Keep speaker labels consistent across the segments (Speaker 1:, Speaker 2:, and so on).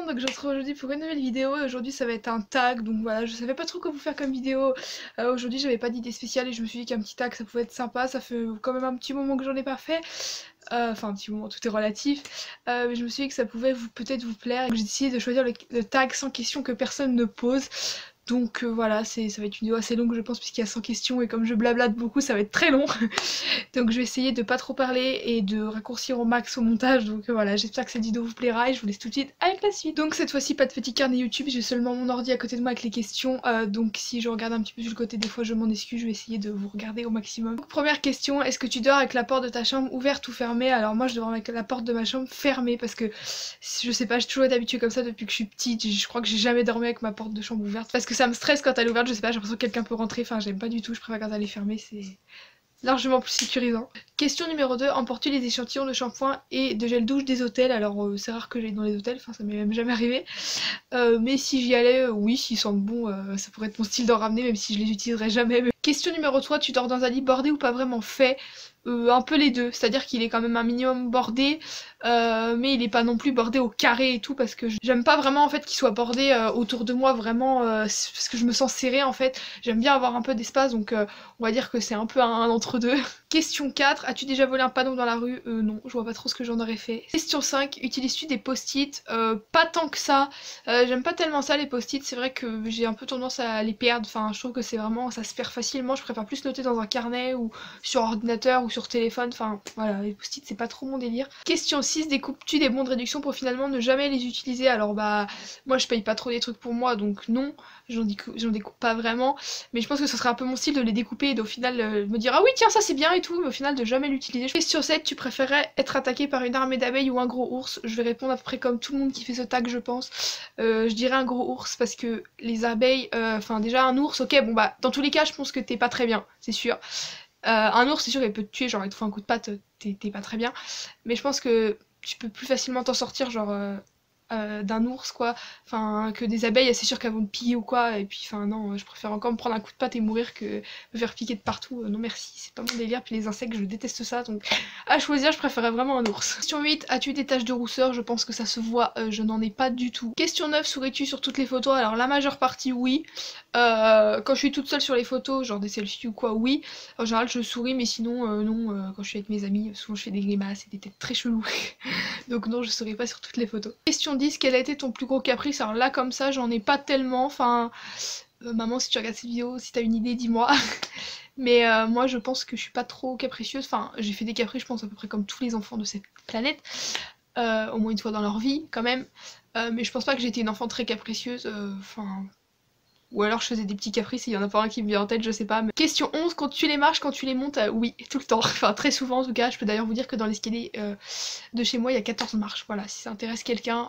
Speaker 1: donc je se retrouve aujourd'hui pour une nouvelle vidéo et aujourd'hui ça va être un tag, donc voilà, je savais pas trop quoi vous faire comme vidéo. Aujourd'hui j'avais pas d'idée spéciale et je me suis dit qu'un petit tag ça pouvait être sympa, ça fait quand même un petit moment que j'en ai pas fait. Enfin un petit moment, tout est relatif, mais je me suis dit que ça pouvait peut-être vous plaire et que j'ai décidé de choisir le tag sans question que personne ne pose. Donc voilà, ça va être une vidéo assez longue je pense puisqu'il y a 100 questions et comme je blablate beaucoup ça va être très long. Donc je vais essayer de pas trop parler et de raccourcir au max au montage. Donc voilà, j'espère que cette vidéo vous plaira et je vous laisse tout de suite avec la suite. Donc cette fois-ci pas de petit carnet YouTube, j'ai seulement mon ordi à côté de moi avec les questions. Donc si je regarde un petit peu sur le côté des fois je m'en excuse, je vais essayer de vous regarder au maximum. Donc première question, est-ce que tu dors avec la porte de ta chambre ouverte ou fermée? Alors moi je dors avec la porte de ma chambre fermée parce que je sais pas, j'ai toujours été habituée comme ça depuis que je suis petite. Je crois que j'ai jamais dormi avec ma porte de chambre ouverte parce que ça me stresse quand elle est ouverte, je sais pas, j'ai l'impression que quelqu'un peut rentrer, enfin j'aime pas du tout, je préfère quand elle est fermée, c'est largement plus sécurisant. Question numéro 2, emportes-tu les échantillons de shampoing et de gel douche des hôtels? Alors c'est rare que j'aille dans les hôtels, enfin ça m'est même jamais arrivé. Mais si j'y allais, oui, s'ils sentent bon, ça pourrait être mon style d'en ramener même si je les utiliserai jamais. Question numéro 3, tu dors dans un lit bordé ou pas vraiment fait? Un peu les deux, c'est-à-dire qu'il est quand même un minimum bordé, mais il est pas non plus bordé au carré et tout parce que j'aime pas vraiment en fait qu'il soit bordé autour de moi vraiment parce que je me sens serrée en fait. J'aime bien avoir un peu d'espace donc on va dire que c'est un peu un entre-deux. Question 4, as-tu déjà volé un panneau dans la rue? Non, je vois pas trop ce que j'en aurais fait. Question 5, utilises-tu des post-it? Pas tant que ça. J'aime pas tellement ça les post-it, c'est vrai que j'ai un peu tendance à les perdre, enfin je trouve que c'est vraiment, ça se perd facilement, je préfère plus noter dans un carnet ou sur ordinateur ou sur téléphone, enfin voilà, les post-it c'est pas trop mon délire. Question 6, découpes-tu des bons de réduction pour finalement ne jamais les utiliser? Alors bah, moi je paye pas trop des trucs pour moi donc non, j'en découpe pas vraiment, mais je pense que ce serait un peu mon style de les découper et d'au final me dire ah oui tiens ça c'est bien et tout, mais au final de jamais l'utiliser. Question 7, tu préférerais être attaqué par une armée d'abeilles ou un gros ours? Je vais répondre à peu près comme tout le monde qui fait ce tag je pense. Je dirais un gros ours parce que les abeilles, enfin déjà un ours, ok bon bah dans tous les cas je pense que t'es pas très bien, c'est sûr. Un ours c'est sûr il peut te tuer, genre il te fout un coup de patte, t'es pas très bien. Mais je pense que tu peux plus facilement t'en sortir genre d'un ours quoi, enfin que des abeilles c'est sûr qu'elles vont te piller ou quoi, et puis enfin non je préfère encore me prendre un coup de patte et mourir que me faire piquer de partout, non merci c'est pas mon délire, puis les insectes je déteste ça donc à choisir je préférais vraiment un ours. Question 8, as-tu des taches de rousseur? Je pense que ça se voit, je n'en ai pas du tout. Question 9, souris-tu sur toutes les photos? Alors la majeure partie oui, quand je suis toute seule sur les photos genre des selfies ou quoi oui, en général je souris mais sinon non, quand je suis avec mes amis souvent je fais des grimaces et des têtes très cheloues donc non je souris pas sur toutes les photos. Question 10, quel a été ton plus gros caprice? Alors là comme ça j'en ai pas tellement, enfin maman si tu regardes cette vidéo, si t'as une idée dis-moi. Mais moi je pense que je suis pas trop capricieuse, enfin j'ai fait des caprices je pense à peu près comme tous les enfants de cette planète, au moins une fois dans leur vie quand même, mais je pense pas que j'ai été une enfant très capricieuse, enfin... Ou alors je faisais des petits caprices et il y en a pas un qui me vient en tête, je sais pas. Mais... Question 11, quand tu les marches, quand tu les montes, oui, tout le temps. Enfin très souvent en tout cas, je peux d'ailleurs vous dire que dans l'escalier de chez moi il y a 14 marches, voilà, si ça intéresse quelqu'un,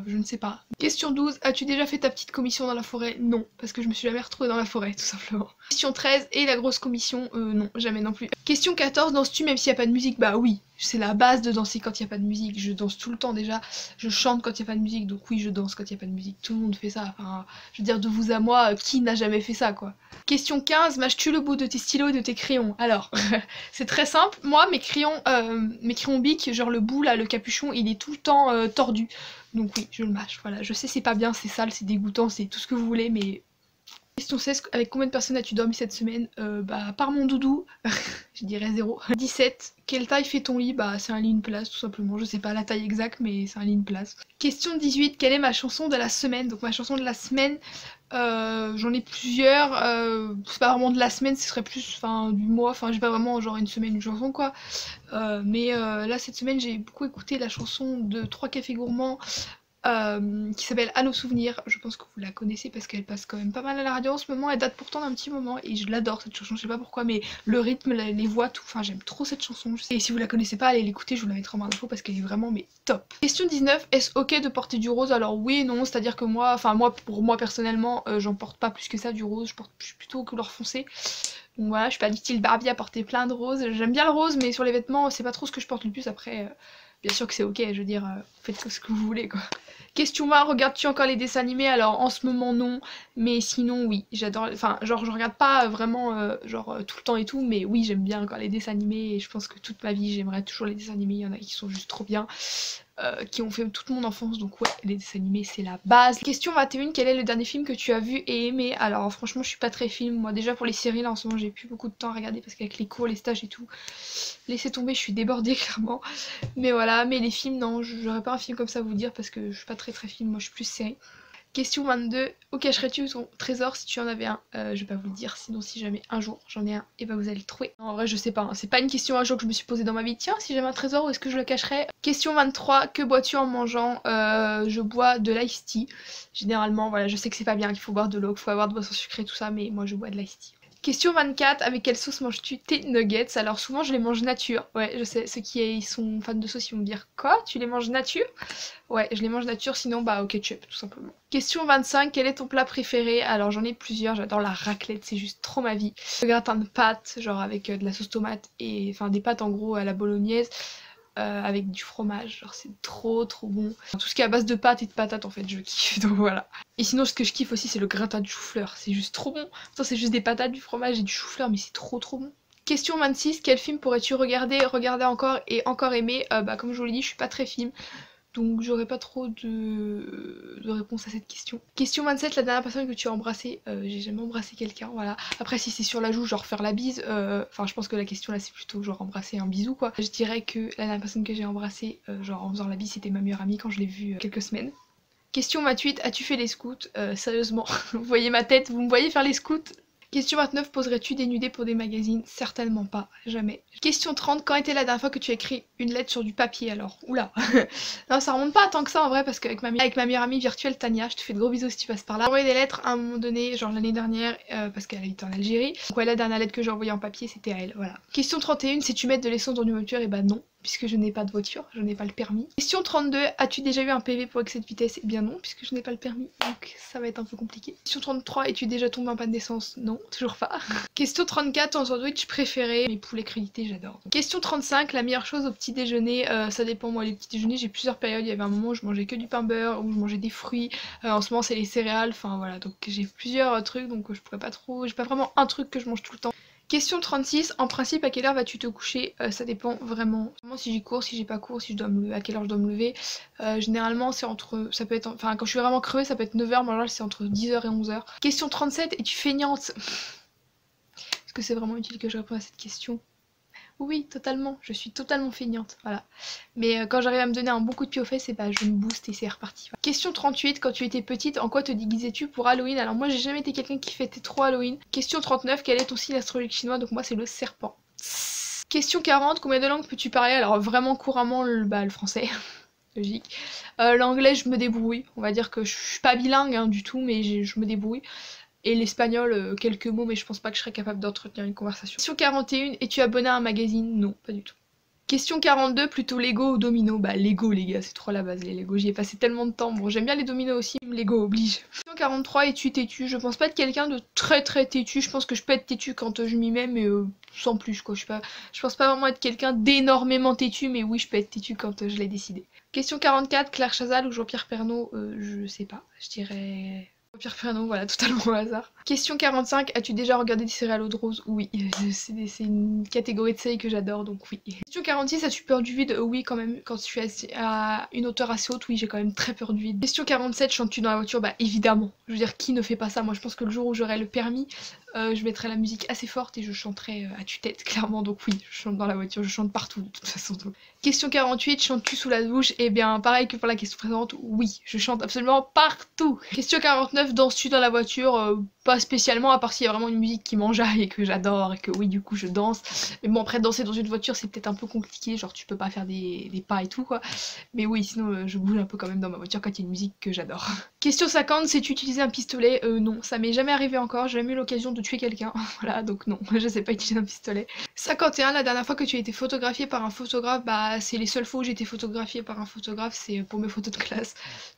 Speaker 1: je ne sais pas. Question 12, as-tu déjà fait ta petite commission dans la forêt? Non, parce que je me suis jamais retrouvée dans la forêt, tout simplement. Question 13, et la grosse commission? Non, jamais non plus. Question 14, danses-tu même s'il n'y a pas de musique? Bah oui, c'est la base de danser quand il n'y a pas de musique, je danse tout le temps déjà, je chante quand il n'y a pas de musique, donc oui je danse quand il n'y a pas de musique, tout le monde fait ça, enfin, je veux dire de vous à moi, qui n'a jamais fait ça quoi. Question 15, mâches-tu le bout de tes stylos et de tes crayons? Alors, c'est très simple, moi mes crayons Bic, genre le bout là, le capuchon, il est tout le temps tordu, donc oui je le mâche, voilà, je sais c'est pas bien, c'est sale, c'est dégoûtant, c'est tout ce que vous voulez, mais... Question 16, avec combien de personnes as-tu dormi cette semaine? Bah, par mon doudou, je dirais 0. 17, quelle taille fait ton lit? Bah, c'est un lit une place, tout simplement. Je sais pas la taille exacte, mais c'est un lit une place. Question 18, quelle est ma chanson de la semaine? Donc, ma chanson de la semaine, j'en ai plusieurs. C'est pas vraiment de la semaine, ce serait plus du mois. Enfin, j'ai pas vraiment genre une semaine, une chanson quoi. Mais là, cette semaine, j'ai beaucoup écouté la chanson de 3 cafés gourmands. Qui s'appelle À nos souvenirs, je pense que vous la connaissez parce qu'elle passe quand même pas mal à la radio en ce moment, elle date pourtant d'un petit moment et je l'adore cette chanson, je sais pas pourquoi mais le rythme, les voix, tout, enfin j'aime trop cette chanson, et si vous la connaissez pas allez l'écouter, je vous la mettrai en barre d'infos parce qu'elle est vraiment mais top. Question 19, est-ce ok de porter du rose? Alors oui et non, c'est à dire que moi, pour moi personnellement j'en porte pas plus que ça du rose, je suis plutôt couleur foncée. Donc voilà, je suis pas du style Barbie à porter plein de roses, j'aime bien le rose mais sur les vêtements c'est pas trop ce que je porte le plus, après bien sûr que c'est ok, je veux dire, faites ce que vous voulez quoi. Question 20, regardes-tu encore les dessins animés? Alors en ce moment non, mais sinon oui, j'adore, enfin genre je regarde pas vraiment tout le temps et tout, mais oui j'aime bien encore les dessins animés et je pense que toute ma vie j'aimerais toujours les dessins animés, il y en a qui sont juste trop bien. qui ont fait toute mon enfance, donc ouais, les dessins animés c'est la base. Question 21, quel est le dernier film que tu as vu et aimé? Alors franchement je suis pas très film, moi déjà pour les séries là en ce moment j'ai plus beaucoup de temps à regarder parce qu'avec les cours, les stages et tout, laissez tomber, je suis débordée clairement. Mais voilà, mais les films non, j'aurais pas un film comme ça à vous dire parce que je suis pas très film, moi je suis plus série. Question 22, où cacherais-tu ton trésor si tu en avais un? Je vais pas vous le dire, sinon si jamais un jour j'en ai un, et bah vous allez le trouver. En vrai je sais pas, hein. C'est pas une question un jour que je me suis posée dans ma vie, tiens si j'avais un trésor où est-ce que je le cacherais? Question 23, que bois-tu en mangeant? Je bois de l'ice tea. Généralement, voilà, je sais que c'est pas bien, qu'il faut boire de l'eau, qu'il faut avoir de boissons sucrées, tout ça, mais moi je bois de l'ice tea. Question 24, avec quelle sauce manges-tu tes nuggets? Alors souvent je les mange nature, ouais je sais, ceux qui sont fans de sauce ils vont me dire quoi? Tu les manges nature? Ouais, je les mange nature, sinon bah au ketchup, tout simplement. Question 25, quel est ton plat préféré? Alors j'en ai plusieurs, j'adore la raclette, c'est juste trop ma vie. Le gratin de pâtes, genre avec de la sauce tomate et enfin des pâtes en gros à la bolognaise. Avec du fromage, genre c'est trop bon. Tout ce qui est à base de pâtes et de patates en fait, je kiffe, donc voilà. Et sinon ce que je kiffe aussi c'est le gratin de chou-fleur, c'est juste trop bon. Pourtant c'est juste des patates, du fromage et du chou-fleur, mais c'est trop bon. Question 26, quel film pourrais-tu regarder encore et encore aimer? Bah comme je vous l'ai dit, je suis pas très film. Donc j'aurais pas trop de réponse à cette question. Question 27, la dernière personne que tu as embrassée. J'ai jamais embrassé quelqu'un, voilà. Après si c'est sur la joue, genre faire la bise, enfin je pense que la question là c'est plutôt genre embrasser un bisou quoi. Je dirais que la dernière personne que j'ai embrassée, genre en faisant la bise, c'était ma meilleure amie quand je l'ai vue quelques semaines. Question 28, as-tu fait les scouts? Sérieusement, vous voyez ma tête, vous me voyez faire les scouts? Question 29, poserais-tu dénudé pour des magazines? Certainement pas, jamais. Question 30, quand était la dernière fois que tu as écrit une lettre sur du papier alors? Oula. Non, ça remonte pas tant que ça en vrai parce qu'avec ma meilleure amie virtuelle Tania, je te fais de gros bisous si tu passes par là. J'ai envoyé des lettres à un moment donné, genre l'année dernière, parce qu'elle habite en Algérie. Donc ouais, la dernière lettre que j'ai envoyée en papier c'était à elle, voilà. Question 31, sais-tu mettre de l'essence dans une voiture? Et bah non, puisque je n'ai pas de voiture, je n'ai pas le permis. Question 32, as-tu déjà eu un PV pour excès de vitesse? Eh bien non, puisque je n'ai pas le permis, donc ça va être un peu compliqué. Question 33, es-tu déjà tombé en panne d'essence? Non, toujours pas. Question 34, ton sandwich préféré? Les poulets crédités, j'adore. Question 35, la meilleure chose au petit déjeuner, ça dépend moi, les petits déjeuners, j'ai plusieurs périodes. Il y avait un moment où je mangeais que du pain beurre, où je mangeais des fruits, en ce moment c'est les céréales, enfin voilà, donc j'ai plusieurs trucs, donc je pourrais pas trop, j'ai pas vraiment un truc que je mange tout le temps. Question 36, en principe à quelle heure vas-tu te coucher? Ça dépend vraiment. Si j'ai cours, si j'ai pas cours, si je dois me lever, à quelle heure je dois me lever. Généralement c'est entre, ça peut être, enfin quand je suis vraiment crevée ça peut être 9h, mais en général c'est entre 10h et 11h. Question 37, es-tu feignante? Est-ce que c'est vraiment utile que je réponde à cette question? Oui, totalement, je suis totalement feignante, voilà. Mais quand j'arrive à me donner un bon coup de pied aux fesses, et bah je me booste et c'est reparti. Voilà. Question 38, quand tu étais petite, en quoi te déguisais-tu pour Halloween? Alors moi j'ai jamais été quelqu'un qui fêtait trop Halloween. Question 39, quel est ton signe astrologique chinois? Donc moi c'est le serpent. Question 40, combien de langues peux-tu parler? Alors vraiment couramment le français. Logique. L'anglais je me débrouille, on va dire que je suis pas bilingue hein, du tout, mais je me débrouille. Et l'espagnol, quelques mots, mais je pense pas que je serais capable d'entretenir une conversation. Question 41, es-tu abonné à un magazine? Non, pas du tout. Question 42, plutôt Lego ou Domino? Bah Lego les gars, c'est trop la base les Lego, j'y ai passé tellement de temps. Bon j'aime bien les dominos aussi, mais Lego oblige. Question 43, es-tu têtu? Je pense pas être quelqu'un de très têtu, je pense que je peux être têtu quand je m'y mets, mais sans plus quoi. Je pense pas vraiment être quelqu'un d'énormément têtu, mais oui je peux être têtu quand je l'ai décidé. Question 44, Claire Chazal ou Jean-Pierre Pernaut? Je sais pas, je dirais... Jean-Pierre Pernaut, voilà, totalement au hasard. Question 45, as-tu déjà regardé des séries à l'eau de rose? Oui, c'est une catégorie de séries que j'adore, donc oui. Question 46, as-tu peur du vide? Oui, quand même, quand je suis à une hauteur assez haute, oui, j'ai quand même très peur du vide. Question 47, chantes-tu dans la voiture? Bah évidemment, je veux dire, qui ne fait pas ça? Moi je pense que le jour où j'aurai le permis, je mettrai la musique assez forte et je chanterai à tue-tête, clairement, donc oui, je chante dans la voiture, je chante partout, de toute façon. Donc. Question 48, chantes-tu sous la douche? Eh bien, pareil que pour la question précédente, oui, je chante absolument partout. Question 49, danses-tu dans la voiture? Pas spécialement, à part s'il y a vraiment une musique qui m'enjaille et que j'adore et que oui, du coup, je danse. Mais bon, après, danser dans une voiture, c'est peut-être un peu compliqué, genre tu peux pas faire des pas et tout, quoi. Mais oui, sinon, je bouge un peu quand même dans ma voiture quand il y a une musique que j'adore. Question 50, sais-tu utiliser un pistolet? Non, ça m'est jamais arrivé encore, j'ai jamais eu l'occasion de tuer quelqu'un. Voilà, donc non, je sais pas utiliser un pistolet. 51, la dernière fois que tu as été photographiée par un photographe, bah c'est les seules fois où j'ai été photographiée par un photographe, c'est pour mes photos de classe.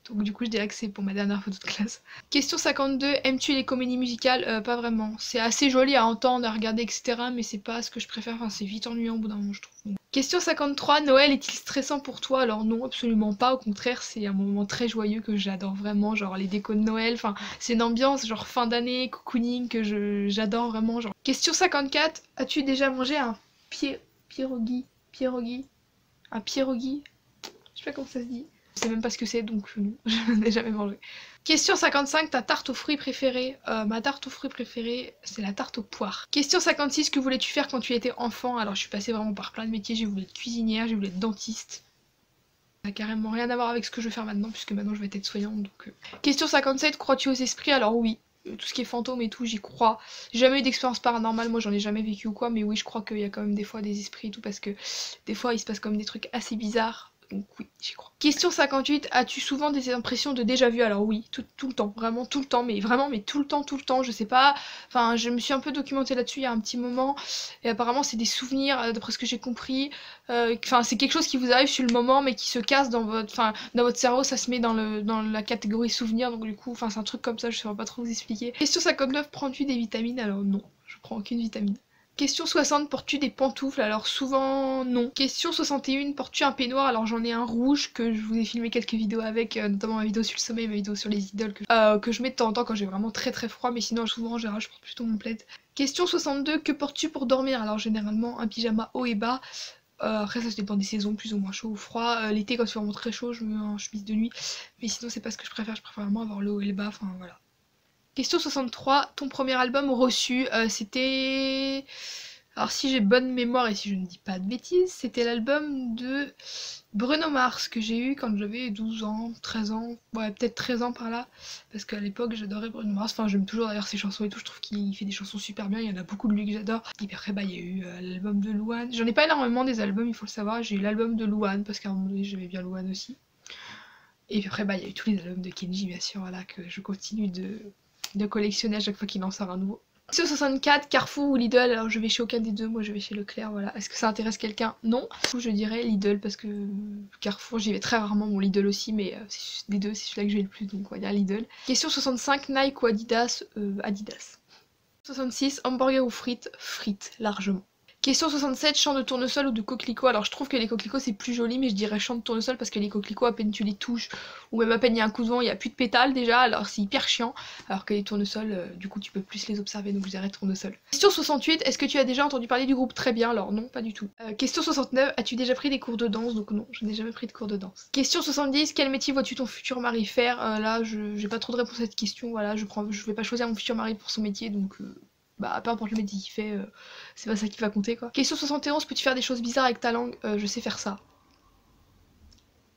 Speaker 1: Donc du coup je dirais que c'est pour ma dernière photo de classe. Question 52, aimes-tu les comédies musicales? Pas vraiment. C'est assez joli à entendre, à regarder, etc. Mais c'est pas ce que je préfère, enfin c'est vite ennuyant au bout d'un moment je trouve. Donc. Question 53, Noël est-il stressant pour toi? Alors non, absolument pas, au contraire c'est un moment très joyeux que j'adore vraiment, genre les décos de Noël, enfin c'est une ambiance genre fin d'année, cocooning que j'adore vraiment. Genre. Question 54, as-tu déjà mangé un pierogi? Un pierogi? Je sais pas comment ça se dit. Je sais même pas ce que c'est, donc non, je n'ai jamais mangé. Question 55, ta tarte aux fruits préférée. Ma tarte aux fruits préférée, c'est la tarte aux poires. Question 56, que voulais-tu faire quand tu étais enfant? Alors je suis passée vraiment par plein de métiers, j'ai voulu être cuisinière, j'ai voulu être dentiste. Ça n'a carrément rien à voir avec ce que je vais faire maintenant, puisque maintenant je vais être aide-soignante. Donc, Question 57, crois-tu aux esprits? Alors oui, tout ce qui est fantôme et tout, j'y crois. J'ai jamais eu d'expérience paranormale, moi j'en ai jamais vécu ou quoi, mais oui, je crois qu'il y a quand même des fois des esprits et tout, parce que des fois il se passe comme des trucs assez bizarres. Donc oui, j'y crois. Question 58, as-tu souvent des impressions de déjà vu? Alors oui, tout le temps, vraiment tout le temps, mais vraiment, mais tout le temps, je sais pas. Enfin, je me suis un peu documentée là-dessus il y a un petit moment, et apparemment c'est des souvenirs, d'après ce que j'ai compris. Enfin, c'est quelque chose qui vous arrive sur le moment, mais qui se casse dans votre cerveau, ça se met dans la catégorie souvenir, donc du coup, enfin c'est un truc comme ça, je saurais pas trop vous expliquer. Question 59, prends-tu des vitamines? Alors non, je prends aucune vitamine. Question 60, portes-tu des pantoufles? Alors souvent non. Question 61, portes-tu un peignoir? Alors j'en ai un rouge que je vous ai filmé quelques vidéos avec, notamment ma vidéo sur le sommeil, ma vidéo sur les idoles que je mets de temps en temps quand j'ai vraiment très froid, mais sinon souvent en général je porte plutôt mon plaid. Question 62, que portes-tu pour dormir? Alors généralement un pyjama haut et bas. Après ça dépend des saisons, plus ou moins chaud ou froid. L'été quand il fait vraiment très chaud, je me mets en chemise de nuit. Mais sinon c'est pas ce que je préfère vraiment avoir le haut et le bas, enfin voilà. Question 63, ton premier album reçu, c'était... Alors si j'ai bonne mémoire et si je ne dis pas de bêtises, c'était l'album de Bruno Mars que j'ai eu quand j'avais 12 ans, 13 ans, ouais peut-être 13 ans par là, parce qu'à l'époque j'adorais Bruno Mars, enfin j'aime toujours d'ailleurs ses chansons et tout, je trouve qu'il fait des chansons super bien, il y en a beaucoup de lui que j'adore. Et puis après bah il y a eu l'album de Louane, j'en ai pas énormément des albums il faut le savoir, j'ai eu l'album de Louane parce qu'à un moment donné j'aimais bien Louane aussi. Et puis après bah il y a eu tous les albums de Kenji bien sûr, voilà, que je continue de collectionner à chaque fois qu'il en sort un nouveau. Question 64, Carrefour ou Lidl? Alors je vais chez aucun des deux, moi je vais chez Leclerc, voilà. Est-ce que ça intéresse quelqu'un? Non. Du coup je dirais Lidl parce que Carrefour j'y vais très rarement, bon Lidl aussi, mais des deux c'est celui-là que je vais le plus, donc on va dire Lidl. Question 65, Nike ou Adidas? Adidas. 66, hamburger ou frites? Frites, largement. Question 67, champ de tournesol ou de coquelicot? Alors je trouve que les coquelicots c'est plus joli, mais je dirais champ de tournesol parce que les coquelicots à peine tu les touches, ou même à peine il y a un coup de vent, il n'y a plus de pétales déjà, alors c'est hyper chiant. Alors que les tournesols, du coup tu peux plus les observer, donc je dirais tournesol. Question 68, est-ce que tu as déjà entendu parler du groupe Très Bien? Alors non, pas du tout. Question 69, as-tu déjà pris des cours de danse? Donc non, je n'ai jamais pris de cours de danse. Question 70, quel métier vois-tu ton futur mari faire? Là, j'ai pas trop de réponse à cette question, voilà, je vais pas choisir mon futur mari pour son métier, donc... Bah peu importe le métier qu'il fait, c'est pas ça qui va compter quoi. Question 71, peux-tu faire des choses bizarres avec ta langue? Je sais faire ça.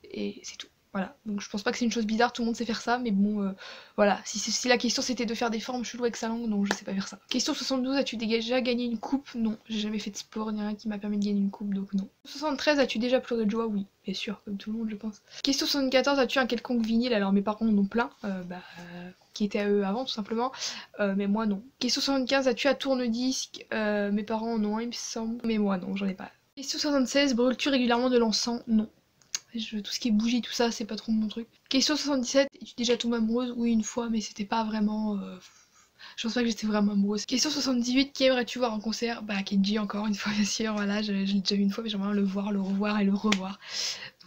Speaker 1: Et c'est tout. Voilà, donc je pense pas que c'est une chose bizarre, tout le monde sait faire ça, mais bon, voilà. Si la question c'était de faire des formes cheloues avec sa langue, non, je sais pas faire ça. Question 72, as-tu déjà gagné une coupe? Non, j'ai jamais fait de sport, ni rien qui m'a permis de gagner une coupe, donc non. 73, as-tu déjà pleuré de joie? Oui, bien sûr, comme tout le monde je pense. Question 74, as-tu un quelconque vinyle? Alors mes parents en ont plein, qui étaient à eux avant tout simplement, mais moi non. Question 75, as-tu un tourne-disque? Mes parents en ont un il me semble, mais moi non, j'en ai pas. Question 76, brûles-tu régulièrement de l'encens? Non. Tout ce qui est bougie, tout ça, c'est pas trop mon truc. Question 77, es-tu déjà tombée amoureuse? Oui, une fois, mais c'était pas vraiment... Je pense pas que j'étais vraiment amoureuse. Question 78, qui aimerais-tu voir en concert? Bah Kenji encore une fois bien sûr, voilà, je l'ai déjà vu une fois mais j'aimerais le voir, le revoir et le revoir.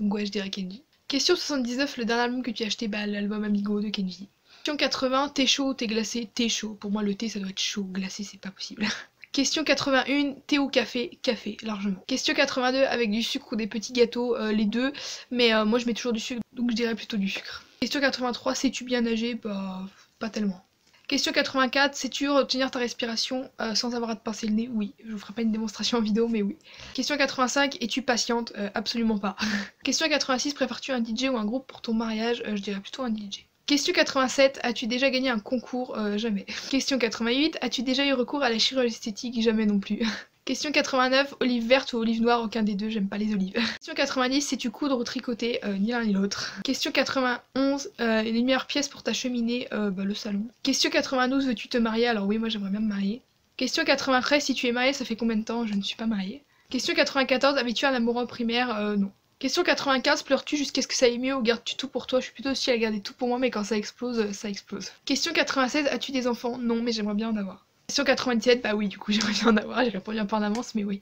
Speaker 1: Donc ouais, je dirais Kenji. Question 79, le dernier album que tu as acheté? Bah l'album Amigo de Kenji. Question 80, t'es chaud ou t'es glacé? T'es chaud. Pour moi le thé ça doit être chaud, glacé c'est pas possible. Question 81, thé ou café? Café, largement. Question 82, avec du sucre ou des petits gâteaux? Les deux, mais moi je mets toujours du sucre, donc je dirais plutôt du sucre. Question 83, sais-tu bien nager? Bah, pas tellement. Question 84, sais-tu retenir ta respiration sans avoir à te pincer le nez? Oui, je vous ferai pas une démonstration en vidéo, mais oui. Question 85, es-tu patiente? Absolument pas. Question 86, préfères-tu un DJ ou un groupe pour ton mariage? Je dirais plutôt un DJ. Question 87, as-tu déjà gagné un concours? Jamais. Question 88, as-tu déjà eu recours à la chirurgie esthétique? Jamais non plus. Question 89, olive verte ou olive noire? Aucun des deux, j'aime pas les olives. Question 90, sais-tu coudre ou tricoter? Ni l'un ni l'autre. Question 91, les meilleures pièces pour ta cheminée? Le salon. Question 92, veux-tu te marier? Alors oui, moi j'aimerais bien me marier. Question 93, si tu es mariée, ça fait combien de temps? Je ne suis pas mariée. Question 94, avais-tu un amoureux primaire? Non. Question 95, pleures-tu jusqu'à ce que ça aille mieux ou gardes-tu tout pour toi? Je suis plutôt aussi à garder tout pour moi, mais quand ça explose, ça explose. Question 96, as-tu des enfants? Non, mais j'aimerais bien en avoir. Question 97, bah oui, du coup j'aimerais bien en avoir, j'ai répondu un peu en avance, mais oui.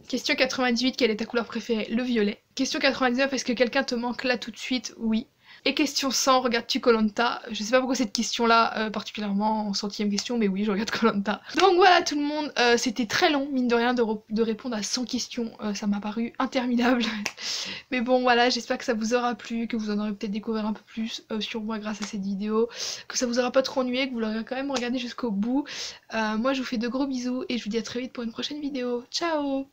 Speaker 1: Question 98, quelle est ta couleur préférée? Le violet. Question 99, est-ce que quelqu'un te manque là tout de suite? Oui. Et question 100, regardes-tu koh? Je sais pas pourquoi cette question-là, particulièrement en centième question, mais oui, je regarde koh. Donc voilà tout le monde, c'était très long, mine de rien, de répondre à 100 questions, ça m'a paru interminable. Mais bon voilà, j'espère que ça vous aura plu, que vous en aurez peut-être découvert un peu plus sur moi grâce à cette vidéo, que ça vous aura pas trop ennuyé, que vous l'aurez quand même regardé jusqu'au bout. Moi je vous fais de gros bisous et je vous dis à très vite pour une prochaine vidéo. Ciao!